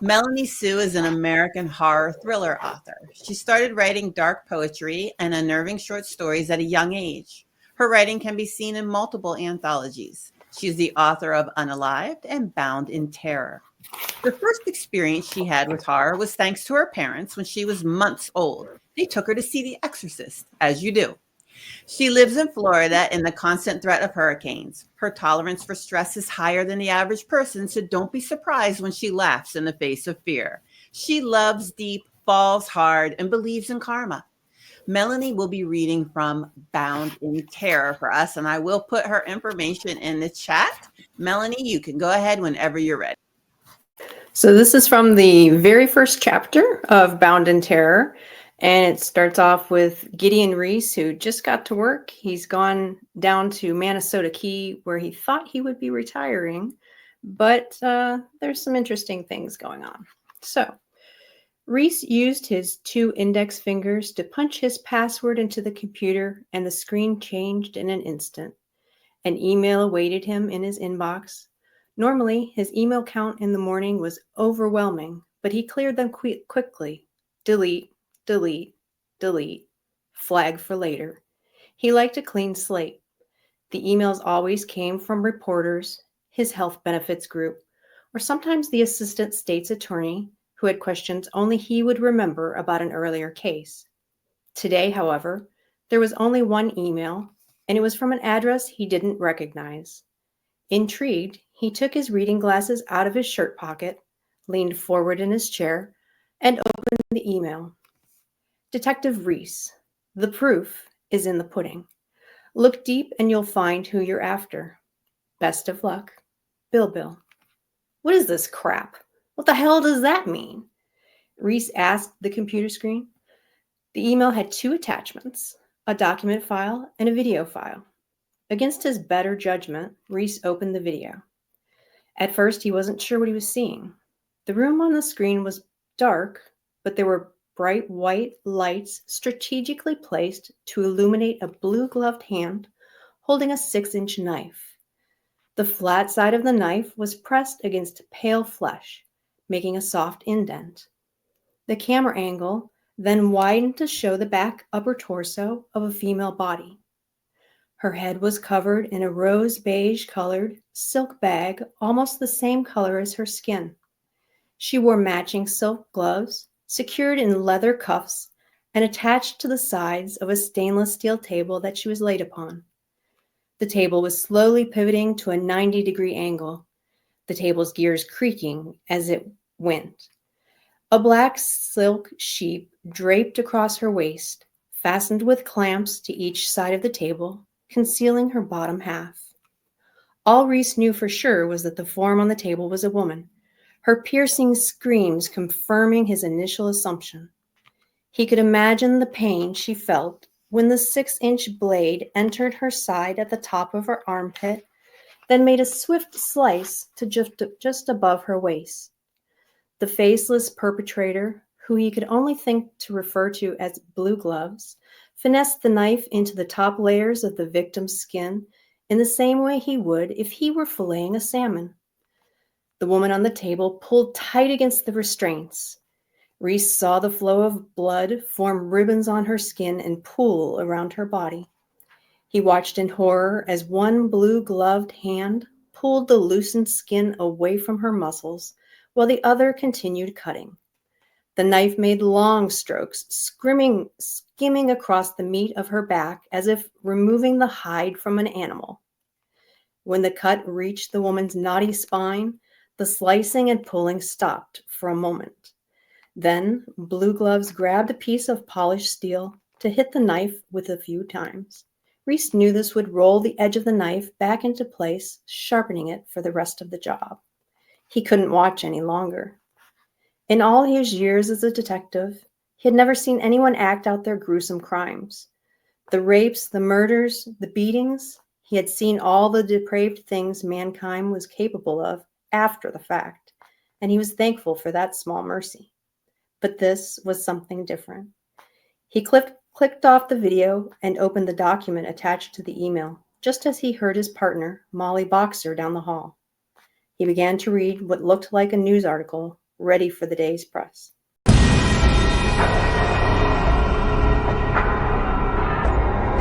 Melanie Sue is an American horror thriller author. She started writing dark poetry and unnerving short stories at a young age. Her writing can be seen in multiple anthologies. She is the author of Unalived and Bound in Terror. The first experience she had with horror was thanks to her parents when she was months old. They took her to see The Exorcist, as you do. She lives in Florida in the constant threat of hurricanes. Her tolerance for stress is higher than the average person, so don't be surprised when she laughs in the face of fear. She loves deep, falls hard, and believes in karma. Melanie will be reading from Bound in Terror for us, and I will put her information in the chat. Melanie, you can go ahead whenever you're ready. So this is from the very first chapter of Bound in Terror. And it starts off with Gideon Reese, who just got to work. He's gone down to Manasota Key, where he thought he would be retiring. But there's some interesting things going on. So Reese used his 2 index fingers to punch his password into the computer, and the screen changed in an instant. An email awaited him in his inbox. Normally, his email count in the morning was overwhelming, but he cleared them quickly. Delete, delete, delete, flag for later. He liked a clean slate. The emails always came from reporters, his health benefits group, or sometimes the assistant state's attorney who had questions only he would remember about an earlier case. Today, however, there was only one email, and it was from an address he didn't recognize. Intrigued, he took his reading glasses out of his shirt pocket, leaned forward in his chair, and opened the email. Detective Reese, the proof is in the pudding. Look deep and you'll find who you're after. Best of luck, Bill. What is this crap? What the hell does that mean? Reese asked the computer screen. The email had 2 attachments, a document file and a video file. Against his better judgment, Reese opened the video. At first, he wasn't sure what he was seeing. The room on the screen was dark, but there were bright white lights strategically placed to illuminate a blue-gloved hand holding a 6-inch knife. The flat side of the knife was pressed against pale flesh, making a soft indent. The camera angle then widened to show the back upper torso of a female body. Her head was covered in a rose beige colored silk bag, almost the same color as her skin. She wore matching silk gloves, secured in leather cuffs, and attached to the sides of a stainless steel table that she was laid upon. The table was slowly pivoting to a 90-degree angle, the table's gears creaking as it went. A black silk sheet draped across her waist, fastened with clamps to each side of the table, concealing her bottom half. All Reese knew for sure was that the form on the table was a woman, her piercing screams confirming his initial assumption. He could imagine the pain she felt when the 6-inch blade entered her side at the top of her armpit, then made a swift slice to just above her waist. The faceless perpetrator, who he could only think to refer to as Blue Gloves, finessed the knife into the top layers of the victim's skin in the same way he would if he were filleting a salmon. The woman on the table pulled tight against the restraints. Reese saw the flow of blood form ribbons on her skin and pool around her body. He watched in horror as one blue-gloved hand pulled the loosened skin away from her muscles while the other continued cutting. The knife made long strokes, skimming across the meat of her back as if removing the hide from an animal. When the cut reached the woman's knotty spine, the slicing and pulling stopped for a moment. Then Blue Gloves grabbed a piece of polished steel to hit the knife with a few times. Reese knew this would roll the edge of the knife back into place, sharpening it for the rest of the job. He couldn't watch any longer. In all his years as a detective, he had never seen anyone act out their gruesome crimes. The rapes, the murders, the beatings, he had seen all the depraved things mankind was capable of after the fact, and he was thankful for that small mercy. But this was something different. He clicked off the video and opened the document attached to the email, just as he heard his partner, Molly Boxer, down the hall. He began to read what looked like a news article ready for the day's press.